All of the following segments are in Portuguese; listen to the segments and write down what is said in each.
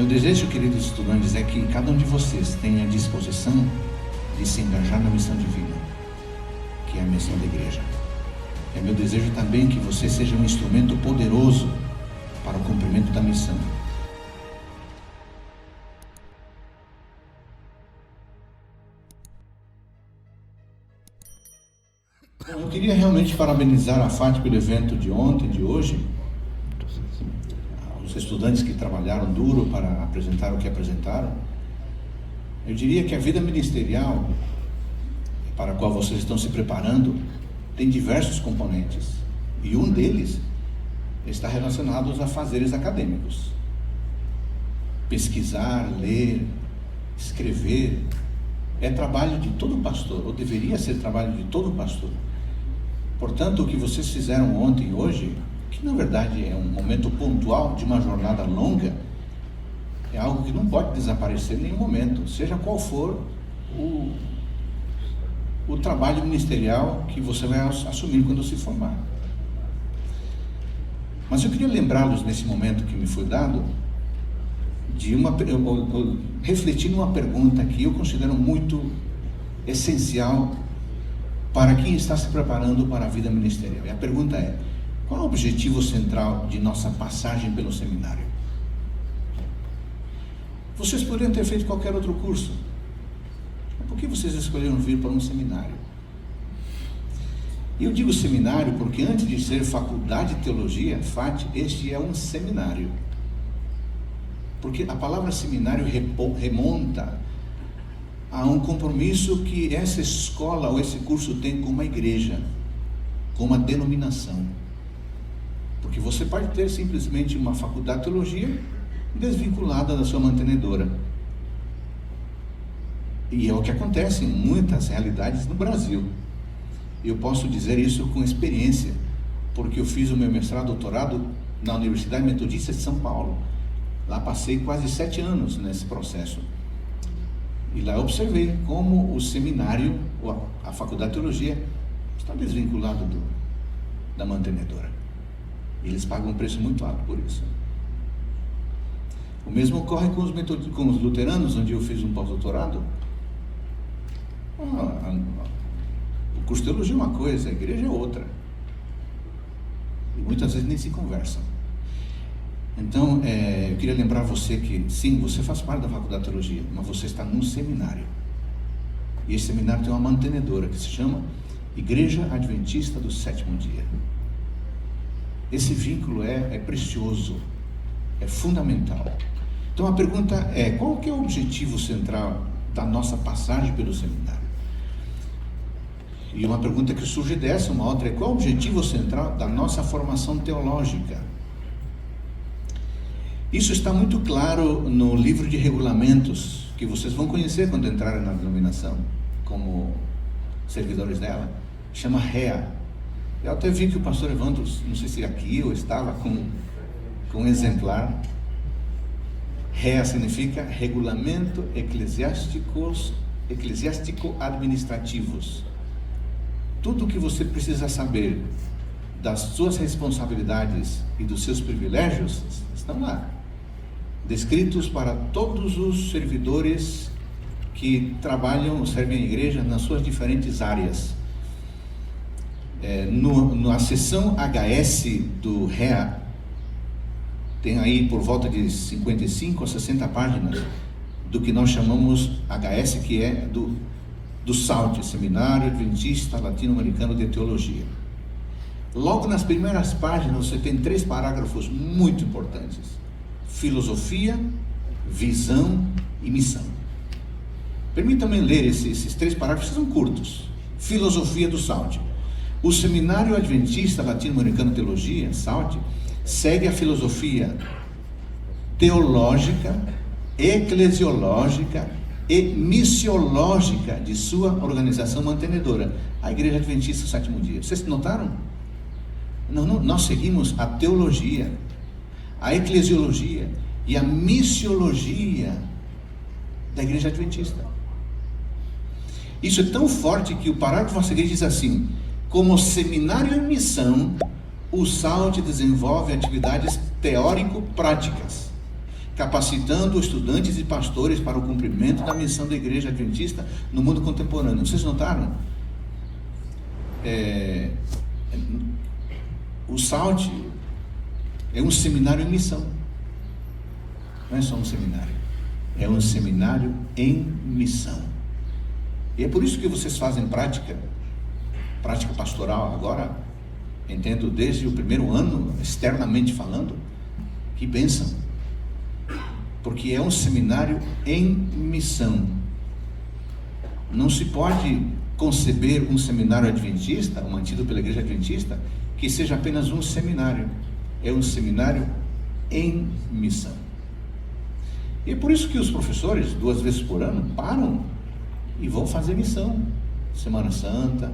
Meu desejo, queridos estudantes, é que cada um de vocês tenha disposição de se engajar na missão divina, que é a missão da igreja. É meu desejo também que você seja um instrumento poderoso para o cumprimento da missão. Eu queria realmente parabenizar a FAT pelo evento de ontem, de hoje. Os estudantes que trabalharam duro para apresentar o que apresentaram. Eu diria que a vida ministerial, para a qual vocês estão se preparando, tem diversos componentes. E um deles está relacionado aos afazeres acadêmicos. Pesquisar, ler, escrever, é trabalho de todo pastor, ou deveria ser trabalho de todo pastor. Portanto, o que vocês fizeram ontem e hoje, que na verdade é um momento pontual de uma jornada longa, é algo que não pode desaparecer em nenhum momento, seja qual for o trabalho ministerial que você vai assumir quando se formar. Mas eu queria lembrá-los nesse momento que me foi dado, de refletir numa pergunta que eu considero muito essencial para quem está se preparando para a vida ministerial. E a pergunta é: qual é o objetivo central de nossa passagem pelo seminário? Vocês poderiam ter feito qualquer outro curso. Por que vocês escolheram vir para um seminário? Eu digo seminário porque antes de ser faculdade de teologia, FAT, este é um seminário. Porque a palavra seminário remonta a um compromisso que essa escola ou esse curso tem com uma igreja, com uma denominação. Porque você pode ter simplesmente uma faculdade de teologia desvinculada da sua mantenedora. E é o que acontece em muitas realidades no Brasil. Eu posso dizer isso com experiência, porque eu fiz o meu mestrado, doutorado na Universidade Metodista de São Paulo. Lá passei quase 7 anos nesse processo. E lá eu observei como o seminário, ou a faculdade de teologia, está desvinculado da mantenedora. E eles pagam um preço muito alto por isso. O mesmo ocorre com os luteranos, onde eu fiz um pós-doutorado. O curso de teologia é uma coisa, a igreja é outra. E muitas vezes nem se conversam. Então, eu queria lembrar você que, sim, você faz parte da faculdade de teologia, mas você está num seminário. E esse seminário tem uma mantenedora que se chama Igreja Adventista do Sétimo Dia. Esse vínculo é precioso, é fundamental. Então a pergunta é: qual que é o objetivo central da nossa passagem pelo seminário? E uma pergunta que surge dessa, uma outra é: qual é o objetivo central da nossa formação teológica? Isso está muito claro no livro de regulamentos, que vocês vão conhecer quando entrarem na denominação, como servidores dela. Chama REA. Eu até vi que o pastor Evandro, não sei se aqui ou estava com um exemplar. REA significa Regulamento Eclesiástico-Administrativos. Tudo o que você precisa saber das suas responsabilidades e dos seus privilégios estão lá, descritos para todos os servidores que trabalham ou servem a igreja nas suas diferentes áreas. Na seção HS do REA, tem aí por volta de 55 a 60 páginas do que nós chamamos HS, que é do SALT, Seminário Adventista Latino-Americano de Teologia. Logo nas primeiras páginas você tem 3 parágrafos muito importantes: filosofia, visão e missão. Permita-me ler esses 3 parágrafos, são curtos. Filosofia do SALT. O Seminário Adventista Latino-Americano de Teologia, SALT, segue a filosofia teológica, eclesiológica e missiológica de sua organização mantenedora, a Igreja Adventista do Sétimo Dia. Vocês notaram? Nós seguimos a teologia, a eclesiologia e a missiologia da Igreja Adventista. Isso é tão forte que o parágrafo a seguir diz assim: como seminário em missão, o SALT desenvolve atividades teórico-práticas capacitando estudantes e pastores para o cumprimento da missão da Igreja Adventista no mundo contemporâneo. Vocês notaram? O SALT é um seminário em missão. Não é só um seminário, é um seminário em missão. E é por isso que vocês fazem prática pastoral agora, entendo, desde o primeiro ano, externamente falando. Que bênção! Porque é um seminário em missão. Não se pode conceber um seminário adventista, mantido pela Igreja Adventista, que seja apenas um seminário. É um seminário em missão. E é por isso que os professores, 2 vezes por ano, param e vão fazer missão. Semana Santa,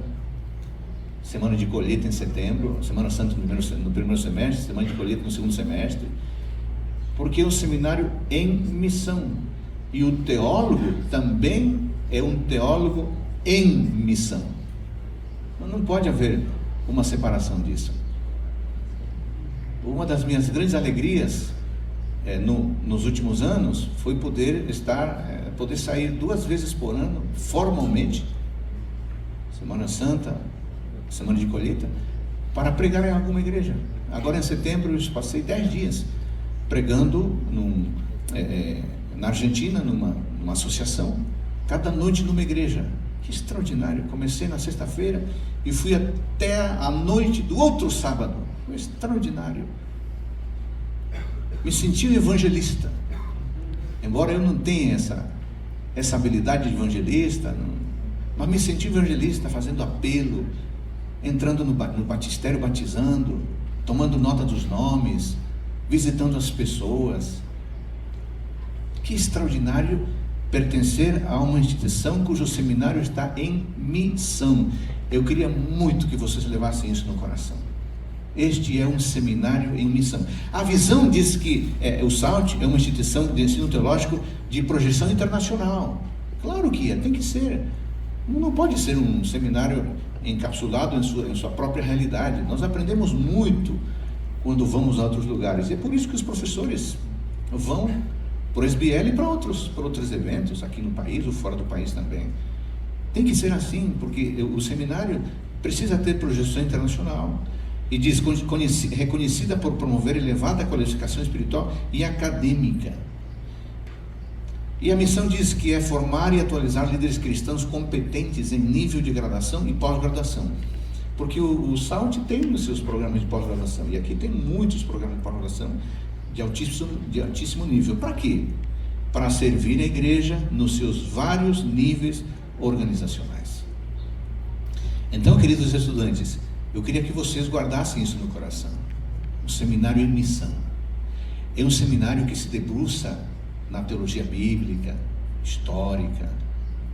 semana de colheita em setembro, Semana Santa no primeiro semestre, semana de colheita no segundo semestre, porque é um seminário em missão. E o teólogo também é um teólogo em missão. Não pode haver uma separação disso. Uma das minhas grandes alegrias nos últimos anos foi poder sair 2 vezes por ano, formalmente, Semana Santa, semana de colheita, para pregar em alguma igreja. Agora em setembro eu passei 10 dias pregando na Argentina, numa associação, cada noite numa igreja. Que extraordinário! Comecei na sexta-feira e fui até a noite do outro sábado. Foi extraordinário. Me senti um evangelista, embora eu não tenha essa habilidade de evangelista, mas me senti evangelista, fazendo apelo, entrando no batistério, batizando, tomando nota dos nomes, visitando as pessoas. Que extraordinário pertencer a uma instituição cujo seminário está em missão. Eu queria muito que vocês levassem isso no coração. Este é um seminário em missão. A visão diz que o SALT é uma instituição de ensino teológico de projeção internacional. Claro que tem que ser. Não pode ser um seminário encapsulado em sua própria realidade. Nós aprendemos muito quando vamos a outros lugares. E é por isso que os professores vão para o SBL e para outros eventos aqui no país ou fora do país também. Tem que ser assim, porque o seminário precisa ter projeção internacional. E diz, reconhecida por promover elevada qualificação espiritual e acadêmica. E a missão diz que é formar e atualizar líderes cristãos competentes em nível de graduação e pós-graduação. Porque o SALT tem os seus programas de pós-graduação, e aqui tem muitos programas de pós-graduação de altíssimo nível. Para quê? Para servir a igreja nos seus vários níveis organizacionais. Então, queridos estudantes, eu queria que vocês guardassem isso no coração. Um seminário em missão. É um seminário que se debruça na teologia bíblica, histórica,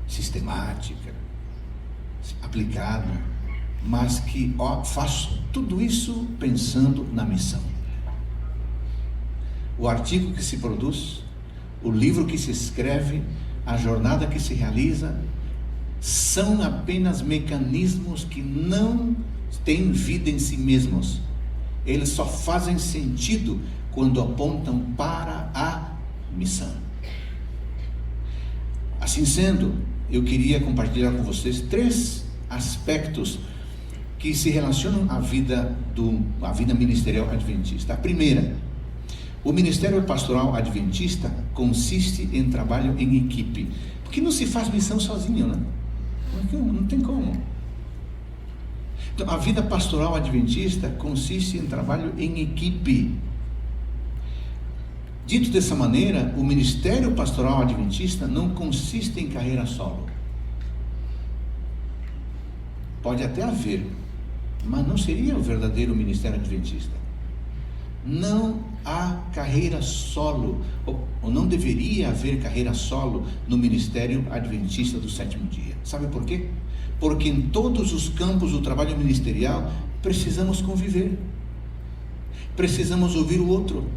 sistemática, aplicada, mas que faz tudo isso pensando na missão. O artigo que se produz, o livro que se escreve, a jornada que se realiza, são apenas mecanismos que não têm vida em si mesmos. Eles só fazem sentido quando apontam para a missão. Assim sendo, eu queria compartilhar com vocês 3 aspectos que se relacionam à vida ministerial adventista. A primeira, o ministério pastoral adventista consiste em trabalho em equipe, porque não se faz missão sozinho, né? Não tem como. Então, a vida pastoral adventista consiste em trabalho em equipe. Dito dessa maneira, o ministério pastoral adventista não consiste em carreira solo. Pode até haver, mas não seria o verdadeiro ministério adventista. Não há carreira solo, ou não deveria haver carreira solo no ministério adventista do 7º dia. Sabe por quê? Porque em todos os campos do trabalho ministerial precisamos conviver, precisamos ouvir o outro,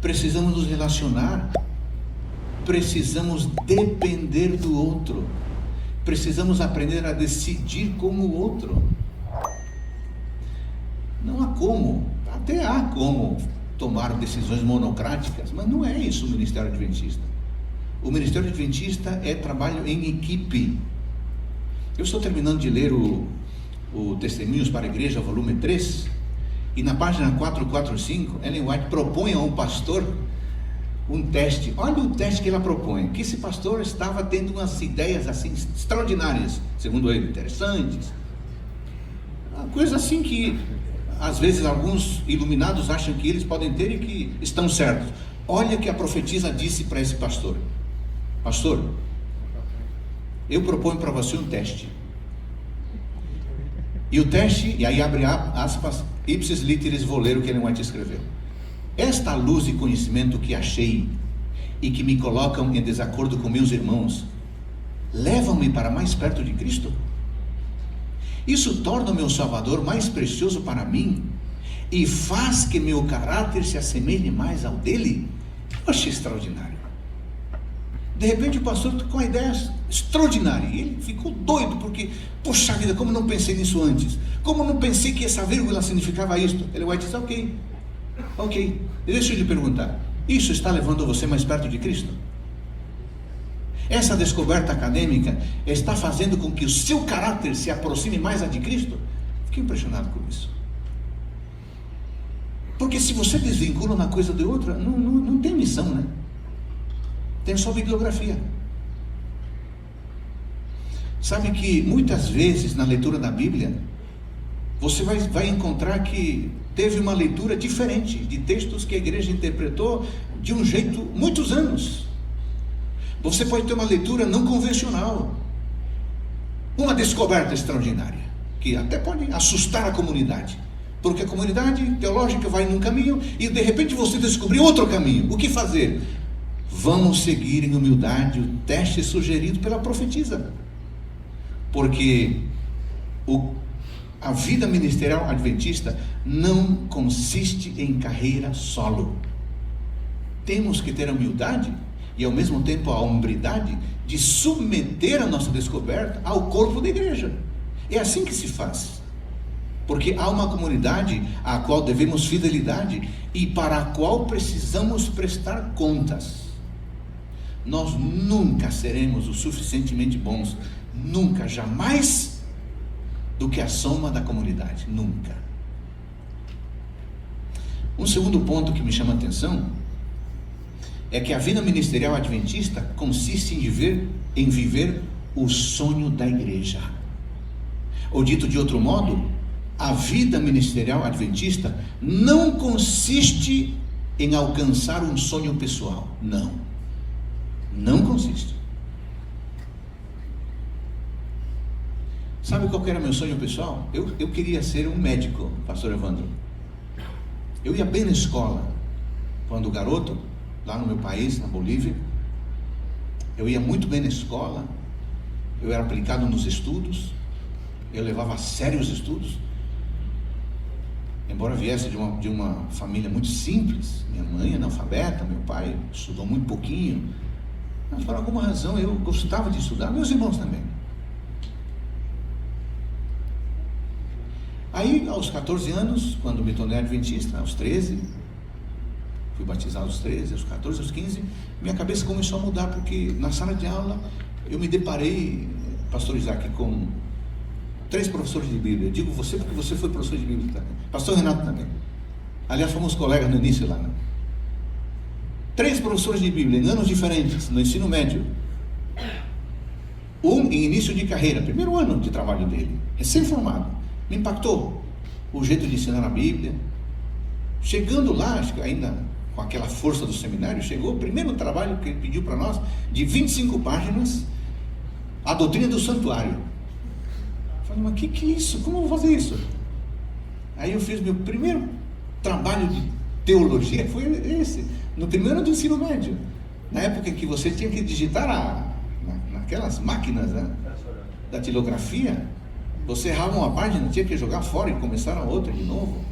precisamos nos relacionar, precisamos depender do outro, precisamos aprender a decidir como o outro. Não há como, até há como tomar decisões monocráticas, mas não é isso o ministério adventista. O ministério adventista é trabalho em equipe. Eu estou terminando de ler o Testemunhos para a Igreja, volume 3, e na página 445, Ellen White propõe a um pastor um teste. Olha o teste que ela propõe, que esse pastor estava tendo umas ideias assim extraordinárias, segundo ele, interessantes, uma coisa assim que às vezes alguns iluminados acham que eles podem ter e que estão certos. Olha que a profetisa disse para esse pastor: pastor, eu proponho para você um teste. E o teste, e aí abre aspas, ipsis literis, vou ler o que Ellen White escreveu. Esta luz e conhecimento que achei e que me colocam em desacordo com meus irmãos, levam-me para mais perto de Cristo? Isso torna o meu Salvador mais precioso para mim e faz que meu caráter se assemelhe mais ao dele? Eu achei extraordinário. De repente o pastor com uma ideia extraordinária, e ele ficou doido, porque, poxa vida, como não pensei nisso antes? Como não pensei que essa vírgula significava isto? Ele vai dizer, ok, deixa eu lhe perguntar, isso está levando você mais perto de Cristo? Essa descoberta acadêmica está fazendo com que o seu caráter se aproxime mais a de Cristo? Fiquei impressionado com isso. Porque se você desvincula uma coisa de outra, não tem missão, né? Tem só bibliografia. Sabe que muitas vezes na leitura da Bíblia, você vai encontrar que teve uma leitura diferente de textos que a igreja interpretou de um jeito, muitos anos. Você pode ter uma leitura não convencional, uma descoberta extraordinária, que até pode assustar a comunidade, porque a comunidade teológica vai num caminho e de repente você descobriu outro caminho. O que fazer? Vamos seguir em humildade o teste sugerido pela profetisa, porque a vida ministerial adventista não consiste em carreira solo. Temos que ter a humildade e ao mesmo tempo a hombridade de submeter a nossa descoberta ao corpo da igreja. É assim que se faz, porque há uma comunidade à qual devemos fidelidade e para a qual precisamos prestar contas. Nós nunca seremos o suficientemente bons, nunca, jamais, do que a soma da comunidade, nunca. Um segundo ponto que me chama a atenção é que a vida ministerial adventista consiste em viver o sonho da igreja. Ou dito de outro modo, a vida ministerial adventista não consiste em alcançar um sonho pessoal, não consiste. Sabe qual era meu sonho pessoal? Eu queria ser um médico, pastor Evandro. Eu ia bem na escola, quando garoto, lá no meu país, na Bolívia. Eu ia muito bem na escola, eu era aplicado nos estudos, eu levava a sério os estudos. Embora viesse de uma família muito simples, minha mãe é analfabeta, meu pai estudou muito pouquinho, mas por alguma razão eu gostava de estudar, meus irmãos também. Aí, aos 14 anos, quando me tornei adventista, aos 13, fui batizado aos 13, aos 14, aos 15, minha cabeça começou a mudar, porque na sala de aula eu me deparei, pastor Isaac, com 3 professores de Bíblia. Eu digo você porque você foi professor de Bíblia também. Pastor Renato também. Aliás, fomos colegas no início lá, né? 3 professores de Bíblia em anos diferentes, no ensino médio. Um em início de carreira, primeiro ano de trabalho dele, recém-formado. Me impactou o jeito de ensinar a Bíblia. Chegando lá, acho que ainda com aquela força do seminário, chegou o primeiro trabalho que ele pediu para nós, de 25 páginas, a doutrina do santuário. Eu falei, mas que é isso? Como eu vou fazer isso? Aí eu fiz meu primeiro trabalho de teologia, foi esse, no primeiro ano do ensino médio, na época em que você tinha que digitar naquelas máquinas, né, da tilografia. Você errava uma página, tinha que jogar fora e começar a outra de novo.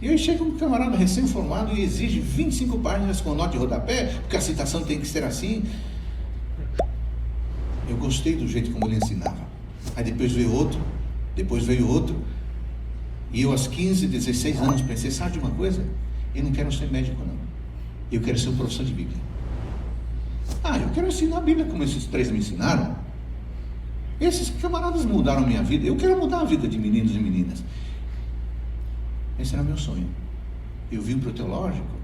E aí chega um camarada recém-formado e exige 25 páginas com nota de rodapé, porque a citação tem que ser assim. Eu gostei do jeito como ele ensinava. Aí depois veio outro, e eu aos 15, 16 anos pensei, sabe de uma coisa? Eu não quero ser médico, não. Eu quero ser um professor de Bíblia. Eu quero ensinar a Bíblia como esses 3 me ensinaram. Esses camaradas mudaram a minha vida. Eu quero mudar a vida de meninos e meninas. Esse era meu sonho. Eu vim para o teológico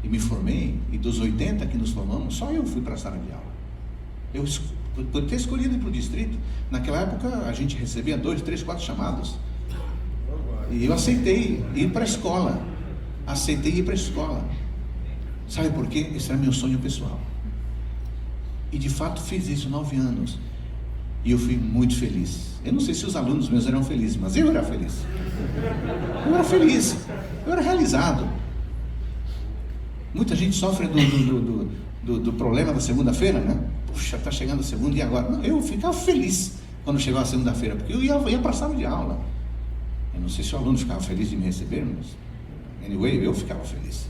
e me formei, e dos 80 que nos formamos, só eu fui para a sala de aula. Por ter escolhido ir para o distrito, naquela época a gente recebia 2, 3, 4 chamados. E eu aceitei ir para a escola. Sabe por quê? Esse era meu sonho pessoal. E de fato fiz isso 9 anos. E eu fui muito feliz. Eu não sei se os alunos meus eram felizes, mas eu era feliz. Eu era feliz. Eu era realizado. Muita gente sofre do problema da segunda-feira, né? Puxa, está chegando a segunda e agora? Não, eu ficava feliz quando chegava a segunda-feira, porque eu ia para a sala de aula. Eu não sei se o aluno ficava feliz de me receber, mas anyway, eu ficava feliz.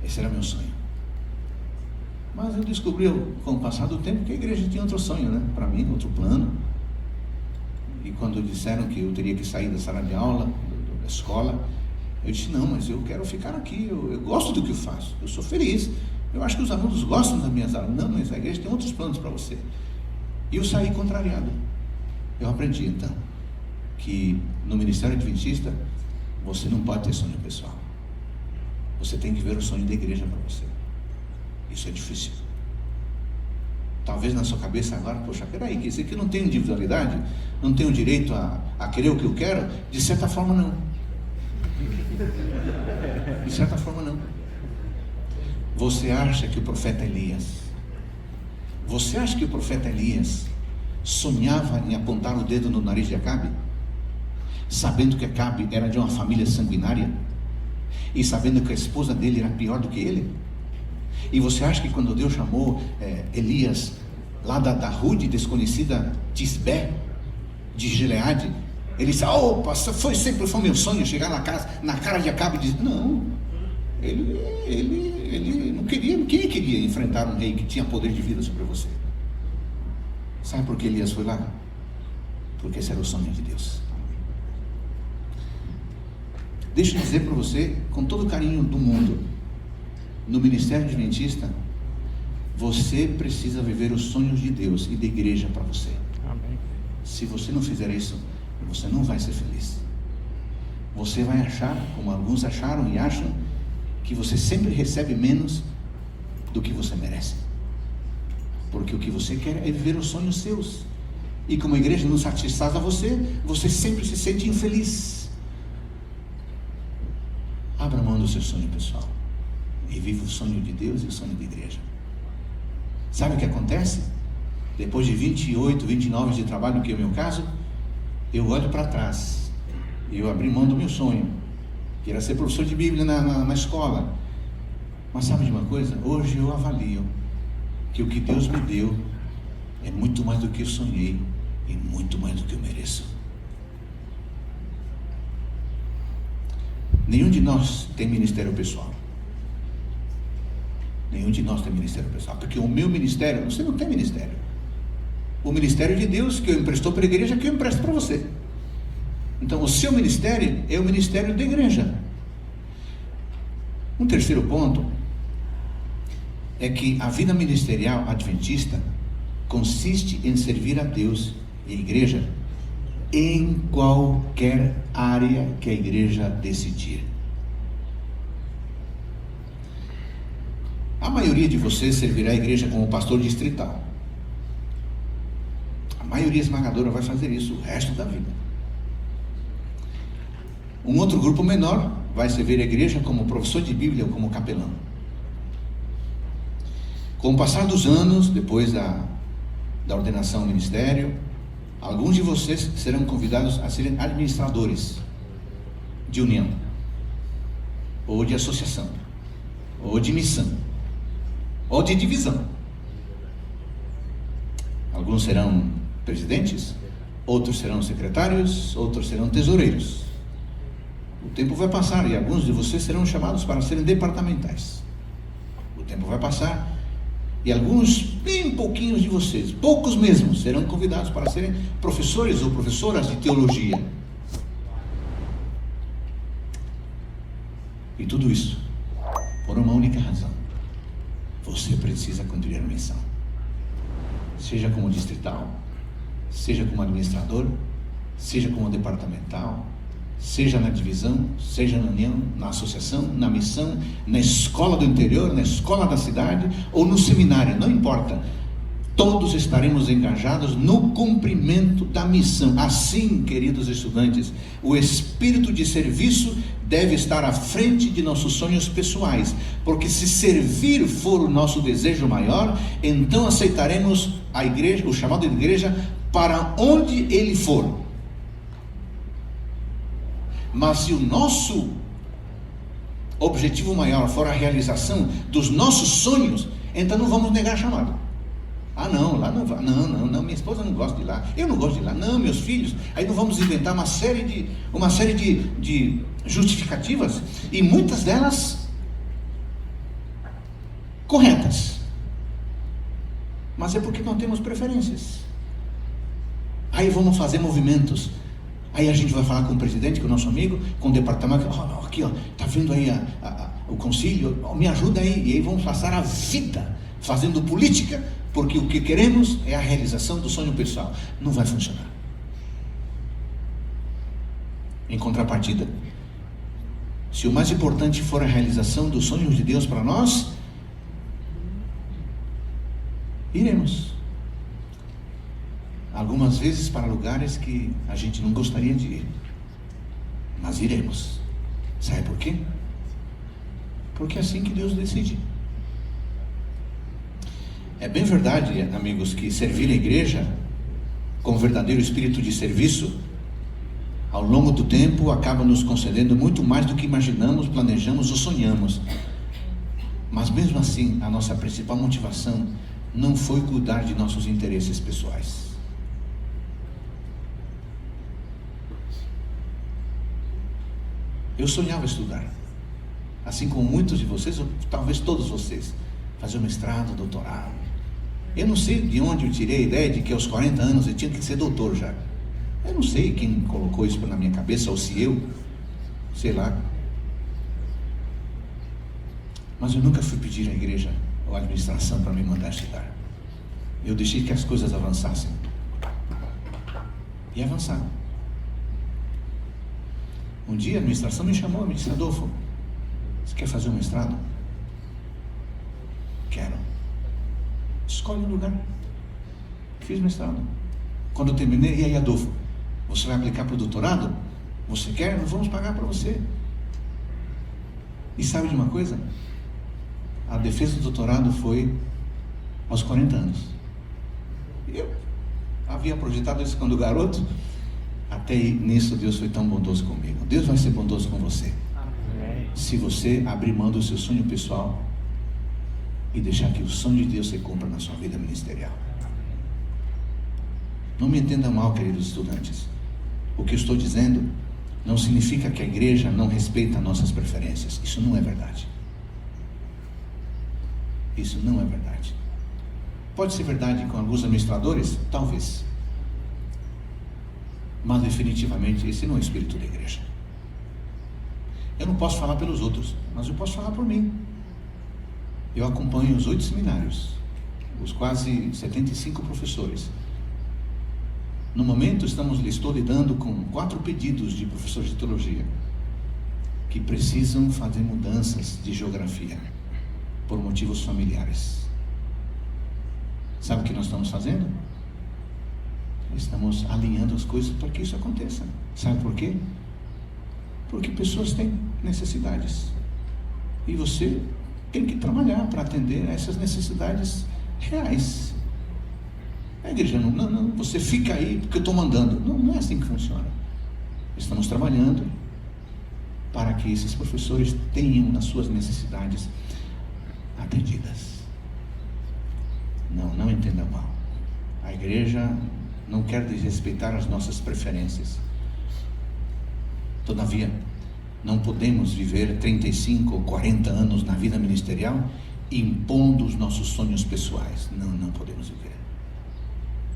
Esse era meu sonho. Mas eu descobri com o passar do tempo que a igreja tinha outro sonho, né? Para mim, outro plano. E quando disseram que eu teria que sair da sala de aula, da escola, eu disse, não, mas eu quero ficar aqui, eu gosto do que eu faço, eu sou feliz. Eu acho que os alunos gostam das minhas aulas. Não, mas a igreja tem outros planos para você. E eu saí contrariado. Eu aprendi então que no Ministério Adventista você não pode ter sonho pessoal. Você tem que ver o sonho da igreja para você. Isso é difícil. Talvez na sua cabeça agora, poxa, peraí, que esse aqui não tem individualidade, não tem o direito a querer o que eu quero. De certa forma não. De certa forma não. Você acha que o profeta Elias sonhava em apontar o dedo no nariz de Acabe? Sabendo que Acabe era de uma família sanguinária? E sabendo que a esposa dele era pior do que ele? E você acha que quando Deus chamou Elias lá da rude desconhecida Tisbé de Gileade, ele disse, opa, sempre foi meu sonho chegar na cara de Acabe e dizer, não, ele não queria, quem queria enfrentar um rei que tinha poder de vida sobre você? Sabe por que Elias foi lá? Porque esse era o sonho de Deus. Deixa eu dizer para você, com todo o carinho do mundo, no Ministério Adventista, você precisa viver os sonhos de Deus e da igreja para você. Amém. Se você não fizer isso, você não vai ser feliz. Você vai achar, como alguns acharam e acham, que você sempre recebe menos do que você merece. Porque o que você quer é viver os sonhos seus. E como a igreja não satisfaz a você, você sempre se sente infeliz. Abra mão do seu sonho pessoal e viva o sonho de Deus e o sonho da igreja. Sabe o que acontece? Depois de 28, 29 de trabalho, que é o meu caso, eu olho para trás e eu abri mão do meu sonho, que era ser professor de Bíblia na escola. Mas sabe de uma coisa? Hoje eu avalio que o que Deus me deu é muito mais do que eu sonhei e muito mais do que eu mereço. Nenhum de nós tem ministério pessoal. Nenhum de nós tem ministério pessoal. Porque o meu ministério, você não tem ministério. O ministério de Deus que eu emprestou para a igreja, que eu empresto para você. Então o seu ministério é o ministério da igreja. Um terceiro ponto é que a vida ministerial adventista consiste em servir a Deus e a igreja em qualquer área que a igreja decidir. A maioria de vocês servirá a igreja como pastor distrital. A maioria esmagadora vai fazer isso o resto da vida. Um outro grupo menor vai servir a igreja como professor de Bíblia ou como capelão. Com o passar dos anos, depois da ordenação ao ministério, alguns de vocês serão convidados a serem administradores de união, ou de associação, ou de missão, ou de divisão. Alguns serão presidentes, outros serão secretários, outros serão tesoureiros. O tempo vai passar e alguns de vocês serão chamados para serem departamentais. O tempo vai passar e alguns, bem pouquinhos de vocês, poucos mesmo, serão convidados para serem professores ou professoras de teologia. tudo isso por uma única razão: você precisa cumprir a missão. Seja como distrital, seja como administrador, seja como departamental, seja na divisão, seja na união, na associação, na missão, na escola do interior, na escola da cidade ou no seminário, não importa. Todos estaremos engajados no cumprimento da missão. Assim, queridos estudantes, o espírito de serviço deve estar à frente de nossos sonhos pessoais, porque se servir for o nosso desejo maior, então aceitaremos a igreja, o chamado de igreja, para onde ele for. Mas se o nosso objetivo maior for a realização dos nossos sonhos, então não vamos negar chamado. Ah não, lá não vai, não, minha esposa não gosta de ir lá, eu não gosto de ir lá, não, meus filhos. Aí não vamos inventar uma série de justificativas, e muitas delas corretas, mas é porque não temos preferências. Aí vamos fazer movimentos. Aí a gente vai falar com o presidente, com o nosso amigo, com o departamento, aqui ó, tá vendo aí o concílio, me ajuda aí. E aí vamos passar a vida fazendo política, porque o que queremos é a realização do sonho pessoal. Não vai funcionar. Em contrapartida, se o mais importante for a realização dos sonhos de Deus para nós, iremos. Algumas vezes para lugares que a gente não gostaria de ir, mas iremos. Sabe por quê? Porque é assim que Deus decide. É bem verdade, amigos, que servir a igreja com verdadeiro espírito de serviço, ao longo do tempo, acaba nos concedendo muito mais do que imaginamos, planejamos ou sonhamos. Mas mesmo assim, a nossa principal motivação não foi cuidar de nossos interesses pessoais. Eu sonhava estudar, assim como muitos de vocês, ou talvez todos vocês, fazer um mestrado, doutorado. Eu não sei de onde eu tirei a ideia de que aos 40 anos eu tinha que ser doutor já. Eu não sei quem colocou isso na minha cabeça, ou se eu, sei lá. Mas eu nunca fui pedir à igreja ou à administração para me mandar estudar. Eu deixei que as coisas avançassem. E avançaram. Um dia a administração me chamou e me disse: Adolfo, você quer fazer um mestrado? Quero. Escolhe um lugar. Fiz mestrado. Quando eu terminei, e aí, Adolfo, você vai aplicar para o doutorado? Você quer? Nós vamos pagar para você. E sabe de uma coisa? A defesa do doutorado foi aos 40 anos. Eu havia projetado isso quando garoto. Até nisso Deus foi tão bondoso comigo. Deus vai ser bondoso com você. Amém. Se você abrir mão do seu sonho pessoal e deixar que o sonho de Deus se cumpra na sua vida ministerial. Não me entenda mal, queridos estudantes. O que eu estou dizendo não significa que a igreja não respeita nossas preferências. Isso não é verdade. Isso não é verdade. Pode ser verdade com alguns administradores? Talvez. Mas definitivamente esse não é o espírito da igreja. Eu não posso falar pelos outros, mas eu posso falar por mim. Eu acompanho os 8 seminários, os quase 75 professores. No momento estou lidando com 4 pedidos de professores de teologia que precisam fazer mudanças de geografia por motivos familiares. Sabe o que nós estamos fazendo? Estamos alinhando as coisas para que isso aconteça. Sabe por quê? Porque pessoas têm necessidades. E você tem que trabalhar para atender a essas necessidades reais. A igreja não, você fica aí porque eu estou mandando. Não é assim que funciona. Estamos trabalhando para que esses professores tenham as suas necessidades atendidas. Não entenda mal. A igreja não quer desrespeitar as nossas preferências. Todavia, não podemos viver 35 ou 40 anos na vida ministerial impondo os nossos sonhos pessoais. Não podemos viver.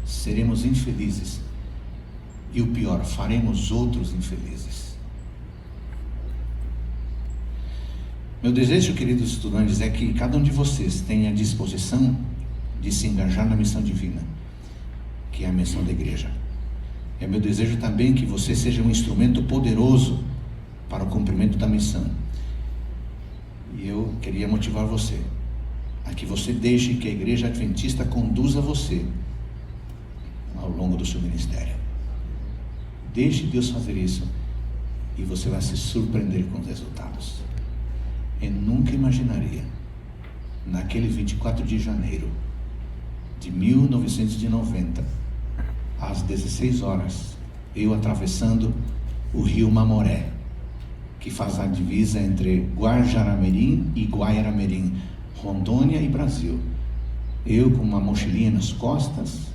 Seremos infelizes. E o pior, faremos outros infelizes. Meu desejo, queridos estudantes, é que cada um de vocês tenha disposição de se engajar na missão divina, que é a missão da igreja. É meu desejo também que você seja um instrumento poderoso para o cumprimento da missão. E eu queria motivar você a que você deixe que a igreja adventista conduza você ao longo do seu ministério. Deixe Deus fazer isso e você vai se surpreender com os resultados. Eu nunca imaginaria, naquele 24 de janeiro de 1990, às 16 horas, eu atravessando o rio Mamoré, que faz a divisa entre Guajará-Mirim e Guaiara-Mirim, Rondônia e Brasil. Eu com uma mochilinha nas costas,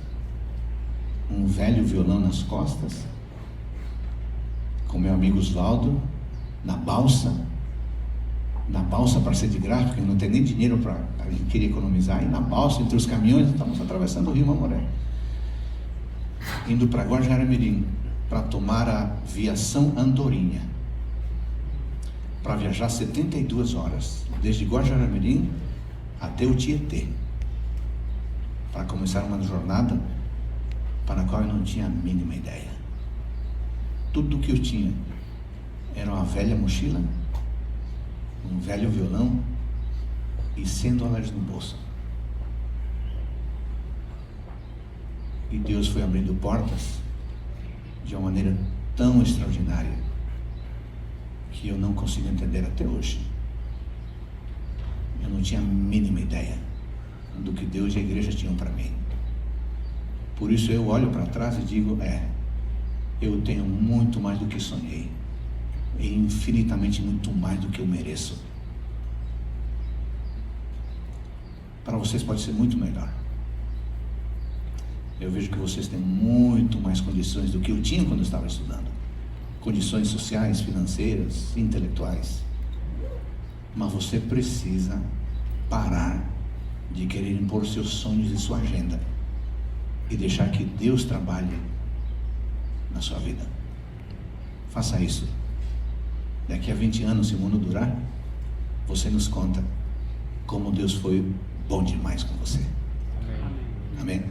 um velho violão nas costas, com meu amigo Osvaldo, na balsa para ser de graça, porque não tem nem dinheiro para a gente queria economizar, e na balsa, entre os caminhões, estamos atravessando o rio Mamoré, indo para Guajará-Mirim, para tomar a viação Andorinha, para viajar 72 horas, desde Guajará-Mirim até o Tietê, para começar uma jornada para a qual eu não tinha a mínima ideia. Tudo que eu tinha era uma velha mochila, um velho violão e $100 no bolso. E Deus foi abrindo portas de uma maneira tão extraordinária que eu não consigo entender até hoje. Eu não tinha a mínima ideia do que Deus e a igreja tinham para mim. Por isso eu olho para trás e digo, eu tenho muito mais do que sonhei, e infinitamente muito mais do que eu mereço. Para vocês pode ser muito melhor. Eu vejo que vocês têm muito mais condições do que eu tinha quando eu estava estudando. Condições sociais, financeiras, intelectuais. Mas você precisa parar de querer impor seus sonhos e sua agenda e deixar que Deus trabalhe na sua vida. Faça isso. Daqui a 20 anos, se o mundo durar, você nos conta como Deus foi bom demais com você. Amém?